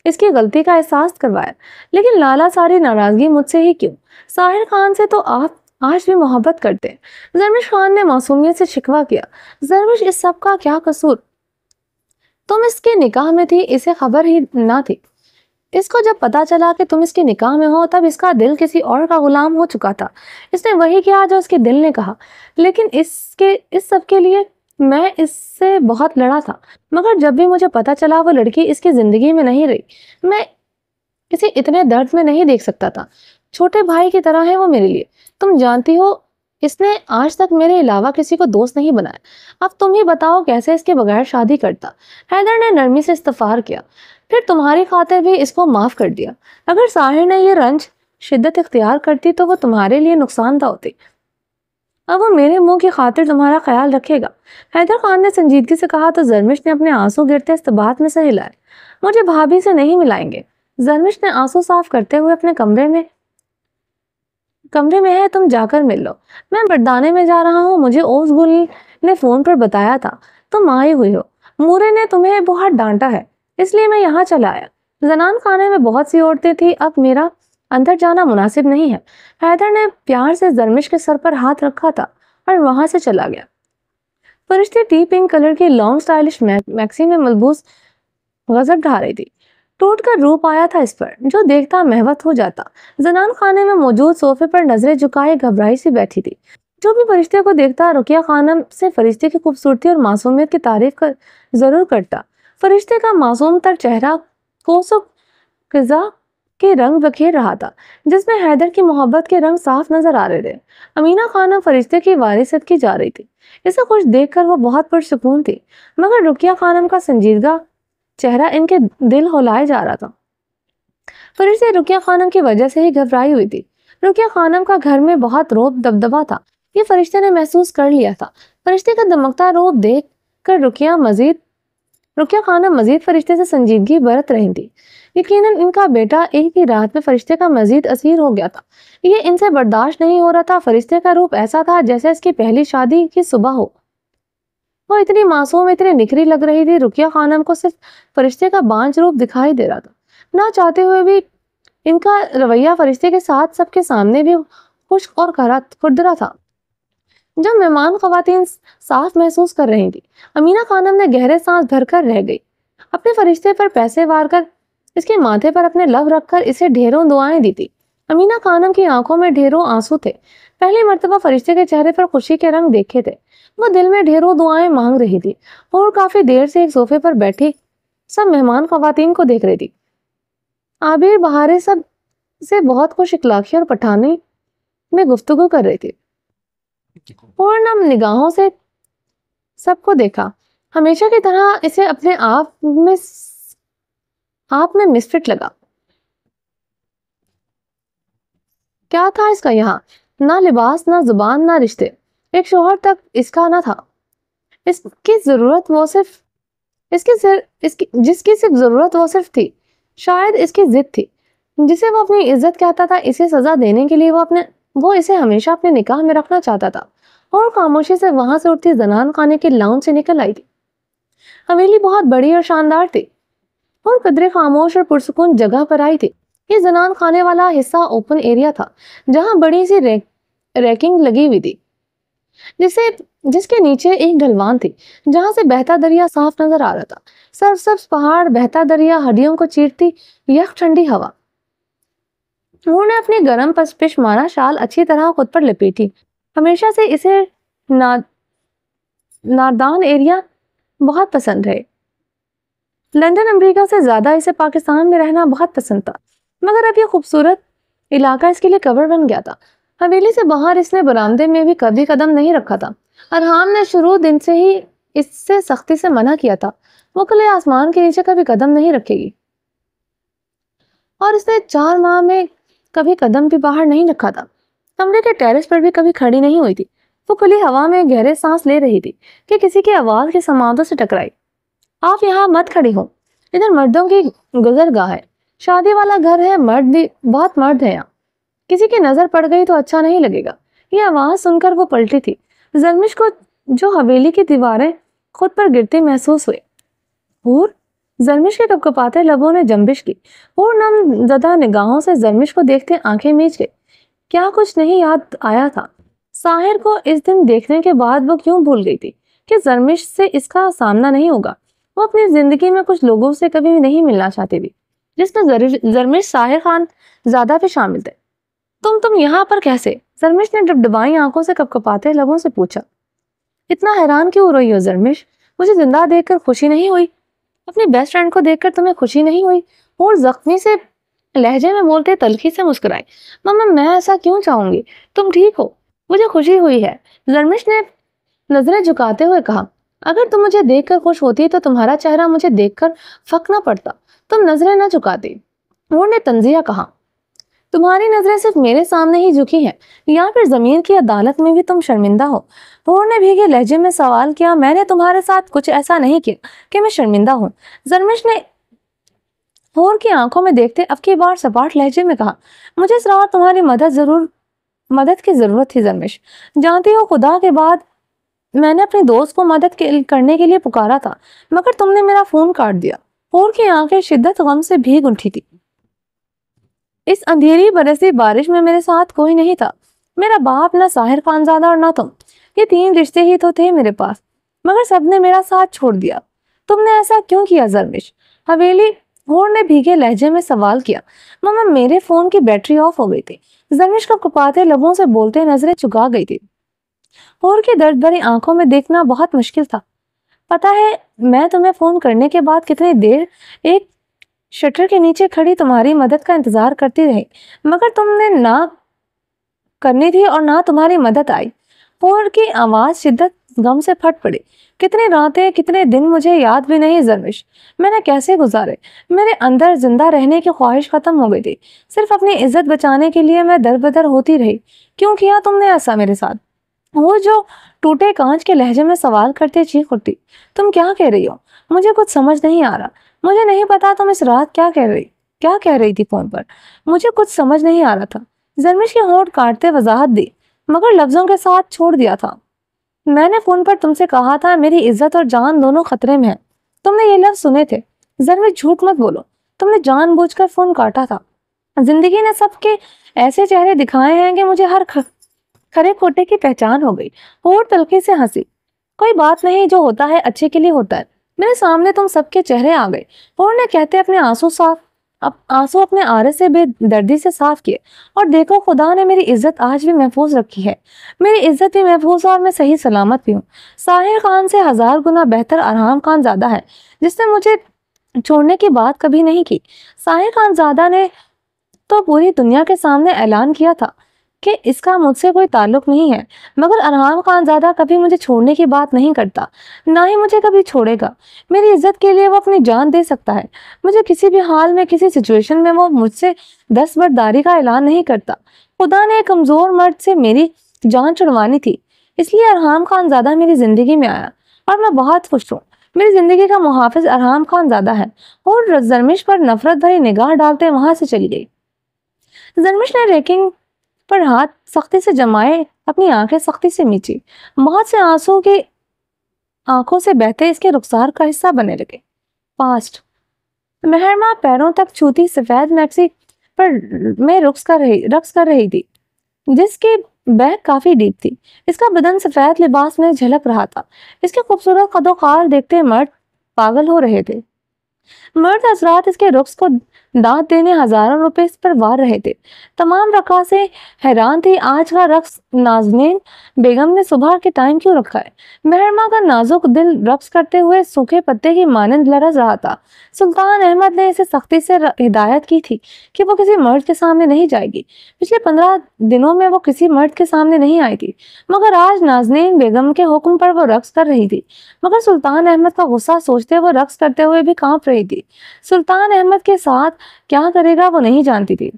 اس کی غلطی کا احساس کروایا۔ لیکن لالا، ساری ناراضگی مجھ سے ہی کیوں؟ ساحر خان سے تو آپ آج بھی محبت کرتے ہیں۔ زرمش خان نے معصومیت سے شکوہ کیا۔ زرمش، اس سب کا کیا قصور؟ تم اس کے نکاح میں تھی، اسے خبر ہی نہ تھی۔ اس کو جب پتا چلا کہ تم اس کے نکاح میں ہو تب اس کا دل کسی اور کا غلام ہو چکا تھا۔ اس نے وہی کیا جو اس کے دل نے کہا۔ لیکن اس سب کے لیے میں اس سے بہت لڑا تھا، مگر جب بھی مجھے پتا چلا وہ لڑکی اس کی زندگی میں نہیں رہی، میں اسے اتنے درد میں نہیں دیکھ سکتا تھا۔ چھوٹے بھائی کی طرح ہے وہ میرے لیے۔ تم جانتی ہو اس نے آج تک میرے علاوہ کسی کو دوست نہیں بنایا۔ اب تم ہی بتاؤ کیسے اس کے بغیر شادی کرتا؟ حیدر نے نرمی سے استغفار کیا۔ پھر تمہاری خاطر بھی اس کو معاف کر دیا۔ اگر ساحر نے یہ رنج شدت اختیار کرتی تو وہ تمہارے لیے نقصان دہ ہوتی۔ اب وہ میرے منہ کی خاطر تمہارا خیال رکھے گا، حیدر خان نے سنجیدگی سے کہا تو زرمش نے اپنے آنسو گرتے استبات میں سے ہلائے۔ مجھے بھابھی سے نہیں ملائیں گے۔ زرمش نے آنسو صاف کرتے ہوئے اپنے کمرے میں ہے، تم جا کر مل لو۔ میں بردانے میں جا رہا ہوں، مجھے اوس گل نے فون پر بتایا تھا تم آئی ہوئی ہو. مورے نے تمہیں بہت ڈانٹا ہے اس لیے میں یہاں چلا آیا. زنان خانے میں بہت سی عورتیں تھیں, اب میرا اندر جانا مناسب نہیں ہے. حیدر نے پیار سے زرمش کے سر پر ہاتھ رکھا تھا اور وہاں سے چلا گیا. فرشتے ٹی پنک کلر کی لانگ سٹائلش میکسی میں ملبوس غضب ڈھا رہی تھی. ٹوٹ کر روپ آیا تھا اس پر جو دیکھتا مہوت ہو جاتا. زنان خانے میں موجود صوفے پر نظریں جھکائے گھبرائی سی بیٹھی تھی. جو بھی فرشتے کو دیکھتا رقیہ خانم سے فرشتے کی خوبصورتی اور معصومیت کی تعریف ضرور کرتا. فرشتے کا معصوم تر چہرہ کوسو قضا کے رنگ بکھیر رہا تھا جس میں حیدر کی محبت کے رنگ صاف نظر آ رہے تھے. امینہ خانم فرشتے کی وارثت کی جا رہی تھی. اسے خوش دیکھ کر وہ بہت پرسکون تھی, مگر رقیہ خانم کا سنجیدہ چہرہ ان کے دل ہلائے جا رہا تھا. فرشتے رقیہ خانم کی وجہ سے ہی گھبرائی ہوئی تھی. رقیہ خانم کا گھر میں بہت روب دبدبا تھا, یہ فرشتے نے محسوس کر لیا تھا. فرشتے کا دمکتا روب دیکھ کر رقیہ خانم مزید فرشتے سے سنجیدگی برت رہی تھی. یقیناً ان کا بیٹا ایک ہی رات میں فرشتے کا مزید اسیر ہو گیا تھا. یہ ان سے برداشت نہیں ہو رہا تھا. فرشتے کا روپ ایسا تھا جیسے اس کی پہلی شادی کی صبح ہو. وہ اتنی معصوم, اتنی نکھری لگ رہی تھی. رقیہ خانم کو صرف فرشتے کا بانج روپ دکھائی دے رہا تھا. نہ چاہتے ہوئے بھی ان کا رویہ فرشتے کے ساتھ سب کے سامنے بھی خشک اور کھردرا تھا. جب مہمان خواتین صاف محسوس کر رہی تھی, امینہ خانم نے گہرے سانس بھر کر رہ گئی. اپنے فرشتے پر پیسے وار کر اس کے ماتھے پر اپنے لب رکھ کر اسے ڈھیروں دعائیں دی تھی. امینہ خانم کی آنکھوں میں ڈھیروں آنسو تھے. پہلی مرتبہ فرشتے کے چہرے پر خوشی کے رنگ دیکھے تھے. وہ دل میں ڈھیروں دعائیں مانگ رہی تھی اور کافی دیر سے ایک صوفے پر بیٹھی سب مہمان خواتین کو دیکھ رہی تھی. عابر بہاریں سب سے بہت خوش اخلاقی اور پٹھانی میں گفتگو کر رہی تھی. پورنم نگاہوں سے سب کو دیکھا. ہمیشہ کی طرح اسے اپنے آپ میں مسفٹ لگا. کیا تھا اس کا یہاں؟ نہ لباس, نہ زبان, نہ رشتے. ایک شوہر تک اس کا نہ تھا. جس کی صرف ضرورت وہ صرف تھی. شاید اس کی ضد تھی جسے وہ اپنی عزت کہتا تھا. اسے سزا دینے کے لیے وہ اسے ہمیشہ اپنے نکاح میں رکھنا چاہتا تھا. اور خاموشی سے وہاں سے اٹھتی زنان خانے کے لاؤنج سے نکل آئی تھی. حویلی بہت بڑی اور شاندار تھی اور قدرے خاموش اور پرسکون جگہ پر آئی تھی. یہ زنان خانے والا حصہ اوپن ایریا تھا جہاں بڑی سی ریکنگ لگی ہوئی تھی جس کے نیچے ایک ڈھلوان تھی جہاں سے بہتا دریا صاف نظر آ رہا تھا. سرسبز پہاڑ, بہتا دریا, ہڈیوں کو چیرتی یک ٹھنڈی ہوا. انہوں نے اپنی گرم پشمانہ شال اچھی طرح خود پر لپیٹی. ہمیشہ سے اسے ناردان ایریا بہت پسند رہے. لندن امریکہ سے زیادہ اسے پاکستان میں رہنا بہت پسند تھا, مگر اب یہ خوبصورت علاقہ اس کے لیے قبر بن گیا تھا. حویلی سے باہر اس نے برآمدے میں بھی کبھی قدم نہیں رکھا تھا. ارحام نے شروع دن سے ہی اس سے سختی سے منع کیا تھا. وہ کھلے آسمان کے نیچے کبھی قدم نہیں رکھے گی, اور اس نے 4 ماہ میں کبھی قدم بھی باہر نہیں رکھا تھا. کمرے کے ٹیرس پر بھی کبھی کھڑی نہیں ہوئی تھی. وہ کھلی ہوا میں گہرے سانس لے رہی تھی کہ کسی کی آواز کے سماعتوں سے ٹکرائی. آپ یہاں مت کھڑی ہو, ادھر مردوں کی گزرگاہ ہے. شادی والا گھر ہے, بہت مرد ہے یہاں. کسی کی نظر پڑ گئی تو اچھا نہیں لگے گا. یہ آواز سن کر وہ پلٹی تھی. زرمش کو جو حویلی کی دیواریں خود پر گرتی محسوس ہوئے. حور, زرمش کے کپکپاتے لبوں نے جنبش کی. حور نم زدہ نگاہوں سے زرمش کو دیکھتے آنکھیں میچ گئی. کیا کچھ نہیں یاد آیا تھا ساحر کو اس دن دیکھنے کے بعد وہ کیوں بھول گئی تھی کہ زرمش سے اس کا سامنا نہیں ہوگا. وہ اپنی زندگی میں کچھ لوگوں سے کبھی بھی نہیں ملنا چاہتی تھی جس میں زرمش ساحر خان زیادہ بھی شامل تھے. تم یہاں پر کیسے؟ زرمش نے ڈبڈبائی آنکھوں سے کپکپاتے لبوں سے پوچھا. اتنا حیران کیوں ہو رہی ہو زرمش؟ مجھے زندہ دیکھ کر خوشی نہیں ہوئی؟ اپنی بیسٹ فرینڈ کو دیکھ کر تمہیں خوشی نہیں ہوئی؟ اور زخمی سے لہجے میں بولتے تلخی سے مسکرائی. ماما میں ایسا کیوں چاہوں گی؟ تم ٹھیک ہو, مجھے خوشی ہوئی ہے. زرمش نے نظریں جھکاتے ہوئے کہا. اگر تم مجھے دیکھ کر خوش ہوتی تو تمہارا چہرہ مجھے دیکھ کر فک نہ پڑتا, تم نظریں نہ جھکاتی. اور نے تنزیہ کہا. تمہاری نظریں صرف میرے سامنے ہی جھکی ہیں یا پھر زمین کی عدالت میں بھی تم شرمندہ ہو؟ حور نے بھیگے لہجے میں سوال کیا. میں نے تمہارے ساتھ کچھ ایسا نہیں کیا کہ میں شرمندہ ہوں. زرمش نے حور کی آنکھوں میں دیکھتے اب کی بار سپاٹ لہجے میں کہا. مجھے اس رات تمہاری مدد کی ضرورت تھی زرمش. جانتی ہو خدا کے بعد میں نے اپنی دوست کو مدد کرنے کے لیے پکارا تھا، مگر تم نے میرا فون کاٹ دیا۔ حور کی آنکھیں شدت غم سے بھیگ اٹھی تھی۔ اس اندھیری برسی بارش میں میرے ساتھ کوئی نہیں تھا، میرا باپ، نہ ساحر خانزادہ اور نہ تم۔ یہ 3 رشتے ہی تو تھے میرے پاس، مگر سب نے میرا ساتھ چھوڑ دیا۔ تم نے ایسا کیوں کیا زرمش؟ حویلی حور نے بھیگے لہجے میں سوال کیا۔ ماما، میرے فون کی بیٹری آف ہو گئی تھی، زرمش کو کپاتے لبوں سے بولتے نظریں چکا گئی تھی۔ حور کی درد بھری آنکھوں میں دیکھنا بہت مشکل تھا۔ پتا ہے میں تمہیں فون کرنے کے بعد کتنی دیر ایک شٹر کے نیچے کھڑی تمہاری مدد کا انتظار کرتی رہی، مگر تم نے نہ کرنی تھی اور نہ تمہاری مدد آئی۔ حور کی آواز شدت غم سے پھٹ پڑی۔ کتنی راتیں، کتنے دن مجھے یاد بھی نہیں زرمش، میں نے کیسے گزارے۔ میرے اندر زندہ رہنے کی خواہش ختم ہو گئی تھی، صرف اپنی عزت بچانے کے لیے میں در بدر ہوتی رہی۔ کیوں کیا تم نے ایسا میرے ساتھ؟ وہ جو ٹوٹے کانچ کے لہجے میں سوال کرتے چیخ اٹھی۔ تم کیا کہہ رہی ہو؟ مجھے کچھ سمجھ نہیں آ رہا۔ مجھے نہیں پتا تم اس رات کیا کہہ رہی تھی فون پر۔ مجھے کچھ سمجھ نہیں آ رہا تھا۔ زرمش کے ہونٹ کاٹتے وضاحت دی، مگر لفظوں کے ساتھ چھوڑ دیا تھا۔ میں نے فون پر تم سے کہا تھا میری عزت اور جان دونوں خطرے میں ہیں۔ تم نے یہ لفظ سنے تھے۔ زرمش جھوٹ مت بولو، تم نے جان بوجھ کر فون کاٹا تھا۔ زندگی نے سب کے ایسے چہرے دکھائے ہیں کہ مجھے ہر کھرے کھوٹے کی پہچان ہو گئی۔ حور تلخی سے ہنسی۔ کوئی بات نہیں، جو ہوتا ہے اچھے کے لیے ہوتا ہے۔ میرے سامنے تم سب کے چہرے آ گئے۔ حور نے کہتے اپنے آنسو اپنے آرے سے بے دردی سے صاف کیے۔ اور دیکھو، خدا نے میری عزت آج بھی محفوظ رکھی ہے۔ میری عزت بھی محفوظ اور میں صحیح سلامت بھی ہوں۔ ساحر خان سے 1000 گنا بہتر ارحام خان زادہ ہے، جس نے مجھے چھوڑنے کی بات کبھی نہیں کی۔ ساحر خان زادہ نے تو پوری دنیا کے سامنے اعلان کیا تھا کہ اس کا مجھ سے کوئی تعلق نہیں ہے، مگر ارحام خان زادہ کبھی مجھے چھوڑنے کی بات نہیں کرتا، نہ ہی مجھے کبھی چھوڑے گا۔ میری عزت کے لیے وہ اپنی جان دے سکتا ہے، مجھے کسی بھی حال میں، کسی سچویشن میں وہ مجھ سے دستبرداری کا اعلان نہیں کرتا۔ خدا نے ایک کمزور مرد سے میری جان چھڑوانی تھی، اس لیے ارحام خان زادہ میری زندگی میں آیا، اور میں بہت خوش ہوں۔ میری زندگی کا محافظ ارحام خان زادہ ہے۔ اور زرمش پر نفرت بھری نگاہ ڈالتے وہاں سے چلی گئی۔ زرمش نے ریکنگ پر ہاتھ سختی سے جمائے، اپنی آنکھیں سختی سے میچی۔ بہت سے آنسو کی آنکھوں سے بہتے اس کے رخسار کا حصہ بنے لگے۔ پاسٹ مہرما پیروں تک چھوتی سفید میکسی پر میں رقص کر رہی تھی، جس کی بیک کافی ڈیپ تھی۔ اس کا بدن سفید لباس میں جھلک رہا تھا۔ اس کے خوبصورت قد و قال دیکھتے مرد پاگل ہو رہے تھے۔ مرد حضرات اس کے رقص کو دانت دینے ہزاروں روپے اس پر وار رہے تھے۔ تمام رقاصیں حیران تھی، آج کا رقص نازنین بیگم نے صبح کے ٹائم کیوں رکھا ہے؟ مہرما کا نازک دل رقص کرتے ہوئے سوکھے پتے کی مانند لرز رہا تھا۔ سلطان احمد نے اسے سختی سے ہدایت کی تھی کہ وہ کسی مرد کے سامنے نہیں جائے گی۔ پچھلے 15 دنوں میں وہ کسی مرد کے سامنے نہیں آئی تھی، مگر آج نازنین بیگم کے حکم پر وہ رقص کر رہی تھی۔ مگر سلطان احمد کا غصہ سوچتے وہ رقص کرتے ہوئے بھی کانپ رہی تھی۔ سلطان احمد کے ساتھ کیا کرے گا وہ نہیں جانتی تھی،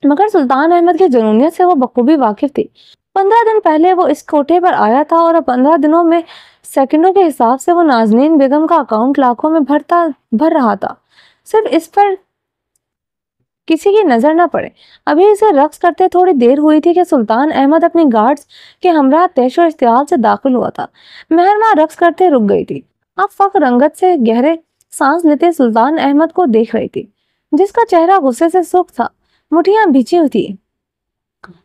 مگر سلطان احمد کی جنونیت سے وہ بخوبی واقف تھی۔ 15 دن پہلے وہ اس کوٹے پر آیا تھا، اور 15 دنوں میں سیکنڈوں کے حساب سے وہ نازنین بیگم کا اکاؤنٹ لاکھوں میں بھر رہا تھا، صرف اس پر کسی کی نظر نہ پڑے۔ ابھی اسے رقص کرتے تھوڑی دیر ہوئی تھی کہ سلطان احمد اپنی گارڈز کے ہمراہ تیش و اشتعال سے داخل ہوا تھا۔ مہرما رقص کرتے رک گئی تھی، اب فخر رنگت سے گہرے سانس لیتے سلطان احمد کو دیکھ رہی تھی، جس کا چہرہ غصے سے سرخ تھا، مٹھیاں بھیچی ہوئی تھی۔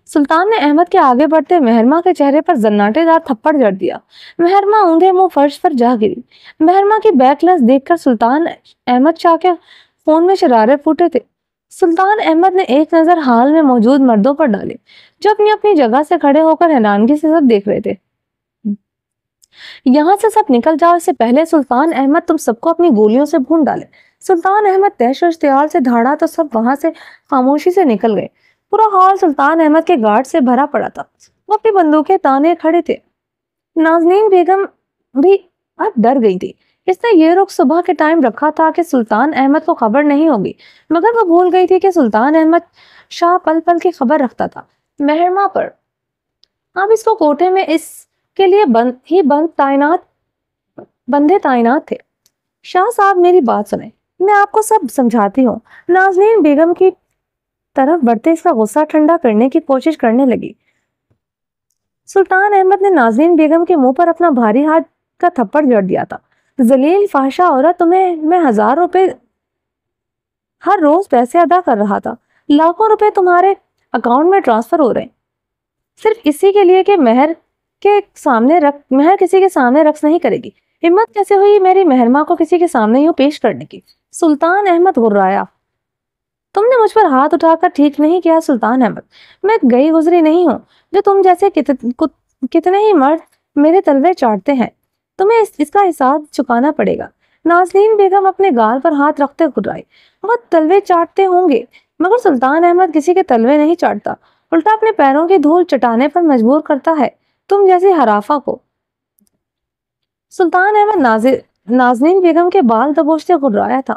سلطان نے احمد کے آگے بڑھتے مہرما کے چہرے پر زناٹے دار تھپڑ جڑ دیا۔ مہرما اونگے منہ فرش پر جا گری۔ مہرما کی بیکلس دیکھ کر سلطان احمد شاہ کے خون میں شرارے پھوٹے تھے۔ سلطان احمد نے ایک نظر حال میں موجود مردوں پر ڈالی، جو اپنی جگہ سے کھڑے ہو کر حیرانگی سے سب دیکھ رہے تھے۔ یہاں سے سب نکل جاؤ، اس سے پہلے سلطان احمد تم سب کو اپنی گولیوں سے بھون ڈالے۔ سلطان احمد تیش و اشتعال سے دھاڑا تو سب وہاں سے خاموشی سے نکل گئے۔ پورا ہال سلطان احمد کے گارڈ سے بھرا پڑا تھا، وہ اپنی بندوقیں تانے کھڑے تھے۔ نازنین بیگم بھی اب ڈر گئی تھی۔ اس نے یہ رخ صبح کے ٹائم رکھا تھا کہ سلطان احمد کو خبر نہیں ہوگی، مگر وہ بھول گئی تھی کہ سلطان احمد شاہ پل پل کی خبر رکھتا تھا مہرما پر۔ اب اس کو کوٹے میں اس کے لیے بندے تعینات تھے۔ شاہ صاحب میری بات سنیں، میں آپ کو سب سمجھاتی ہوں۔ نازنین بیگم کی طرف بڑھتے اس کا غصہ ٹھنڈا کرنے کی کوشش کرنے لگی۔ سلطان احمد نے نازنین بیگم کے منہ پر اپنا بھاری ہاتھ کا تھپڑ جڑ دیا تھا۔ ذلیل فحشا عورت، تمہیں میں 1000 روپے ہر روز پیسے ادا کر رہا تھا، لاکھوں روپے تمہارے اکاؤنٹ میں ٹرانسفر ہو رہے ہیں، صرف اسی کے لیے کہ مہر کسی کے سامنے رقص نہیں کرے گی۔ ہمت کیسے ہوئی میری مہرماں کو کسی کے سامنے یوں پیش کرنے کی؟ سلطان احمد غرایا۔ تم نے مجھ پر ہاتھ اٹھا کر ٹھیک نہیں کیا سلطان احمد، میں گئی گزری نہیں ہوں جو تم جیسے کتنے ہی مرد میرے تلوے چاٹتے ہیں، تمہیں اس کا حساب چکانا پڑے گا۔ نازنین بیگم اپنے گال پر ہاتھ رکھتے گرائی۔ وہ تلوے چاٹتے ہوں گے مگر سلطان احمد کسی کے تلوے نہیں چاٹتا، الٹا اپنے پیروں کی دھول چٹانے پر مجبور کرتا ہے تم جیسے حرافہ کو۔ سلطان احمد نازنین بیگم کے بال دبوچتے غرایا تھا۔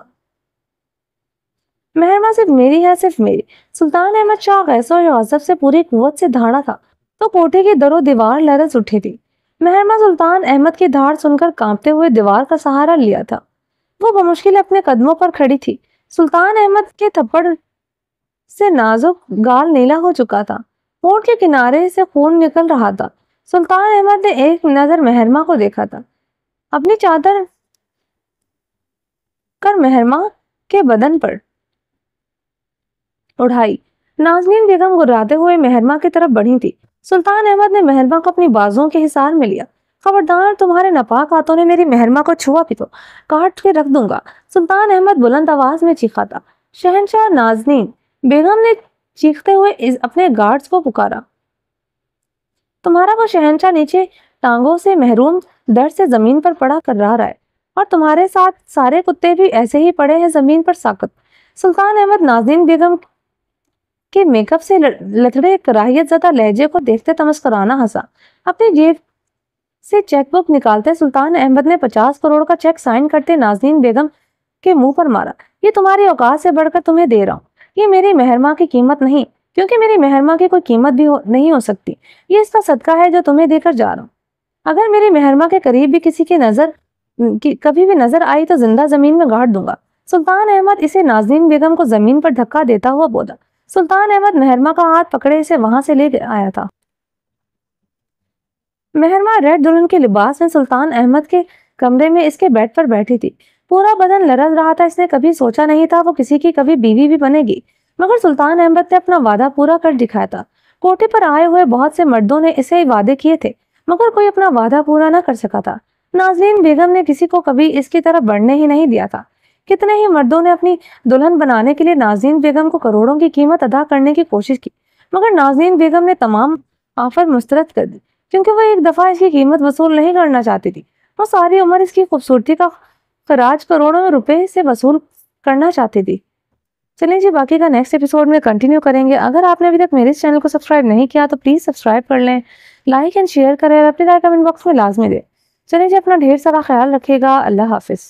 مہرماں صرف میری ہے، صرف میری۔ سلطان احمد شاہ غیظ و غضب سے پوری قوت سے دھاڑا تھا تو کوٹھے کی در و دیوار لرز اٹھی تھی۔ مہرماں سلطان احمد کی دھاڑ سن کر کانپتے ہوئے دیوار کا سہارا لیا تھا۔ وہ بمشکل اپنے قدموں پر کھڑی تھی۔ سلطان احمد کے تھپڑ سے نازک گال نیلا ہو چکا تھا، ہونٹ کے کنارے سے خون نکل رہا تھا۔ سلطان احمد نے ایک نظر مہرماں کو دیکھا تھا، اپنی چادر کر مہرماں کے بدن پر اڑائی۔ نازنین بیگم گراتے ہوئے مہرماں کی طرف بڑھی تھی۔ سلطان احمد نے مہرماں کو اپنی بازوؤں کے حصار میں لیا۔ خبردار، تمہارے ناپاک ہاتھوں نے میری مہرماں کو چھوا بھی تو کاٹ کے رکھ دوں گا، سلطان احمد بلند آواز میں چیخا تھا۔ شہنشاہ نازنین بیگم نے چیختے ہوئے اپنے گارڈز کو پکارا۔ تمہارا وہ شہنشاہ نیچے ٹانگوں سے محروم در سے زمین پر پڑا کر رہا ہے اور تمہارے ساتھ سارے کتے بھی ایسے ہی پڑے ہیں زمین پر ساکت۔ سلطان احمد نازنین بیگم کے میک اپ سے لتڑے کراہیت زدہ لہجے کو دیکھتے تمسکرانہ ہنسا۔ اپنی جیب سے چیک بک نکالتے سلطان احمد نے 50 کروڑ کا چیک سائن کرتے نازنین بیگم کے منہ پر مارا۔ یہ تمہاری اوقات سے بڑھ کر تمہیں دے رہا ہوں، یہ میری مہرماں کی قیمت نہیں، کیونکہ میری مہرماں کی کوئی قیمت بھی نہیں ہو سکتی، یہ اس کا صدقہ ہے جو تمہیں دے کر جا رہا ہوں۔ اگر میری مہرماں کے قریب بھی کسی کی کبھی بھی نظر آئی تو زندہ زمین میں گاڑ دوں گا۔ سلطان احمد اسے نازنین بیگم کو زمین پر دھکا دیتا ہوا بولا۔ سلطان احمد مہرماں کا ہاتھ پکڑے اسے وہاں سے لے آیا تھا۔ مہرماں ریڈ دلہن کے لباس میں سلطان احمد کے کمرے میں اس کے بیڈ پر بیٹھی تھی، پورا بدن لرز رہا تھا۔ اس نے کبھی سوچا نہیں تھا وہ کسی کی کبھی بیوی بھی بنے گی، مگر سلطان احمد نے اپنا وعدہ پورا کر دکھایا تھا۔ کوٹھے پر آئے ہوئے بہت سے مردوں نے اسے وعدے کیے تھے مگر کوئی اپنا وعدہ پورا نہ کر سکا تھا۔ نازنین بیگم نے کسی کو کبھی اس کی طرف بڑھنے ہی نہیں دیا تھا۔ کتنے ہی مردوں نے اپنی دلہن بنانے کے لیے نازنین بیگم کو کروڑوں کی قیمت ادا کرنے کی کوشش کی، مگر نازنین بیگم نے تمام آفر مسترد کر دی، کیونکہ وہ ایک دفعہ اس کی قیمت وصول نہیں کرنا چاہتی تھی، وہ ساری عمر اس کی خوبصورتی کا خراج کروڑوں میں روپے سے وصول کرنا چاہتی تھی۔ چلیں جی، باقی کا نیکسٹ ایپیسوڈ میں کنٹینیو کریں گے۔ اگر آپ نے ابھی تک میرے اس چینل کو سبسکرائب نہیں کیا تو پلیز سبسکرائب کر لیں، لائک اینڈ شیئر کریں اور اپنی رائے کمنٹ باکس میں لازمی دیں۔ چلیں جی، اپنا ڈھیر سارا خیال رکھیے گا۔ اللہ حافظ۔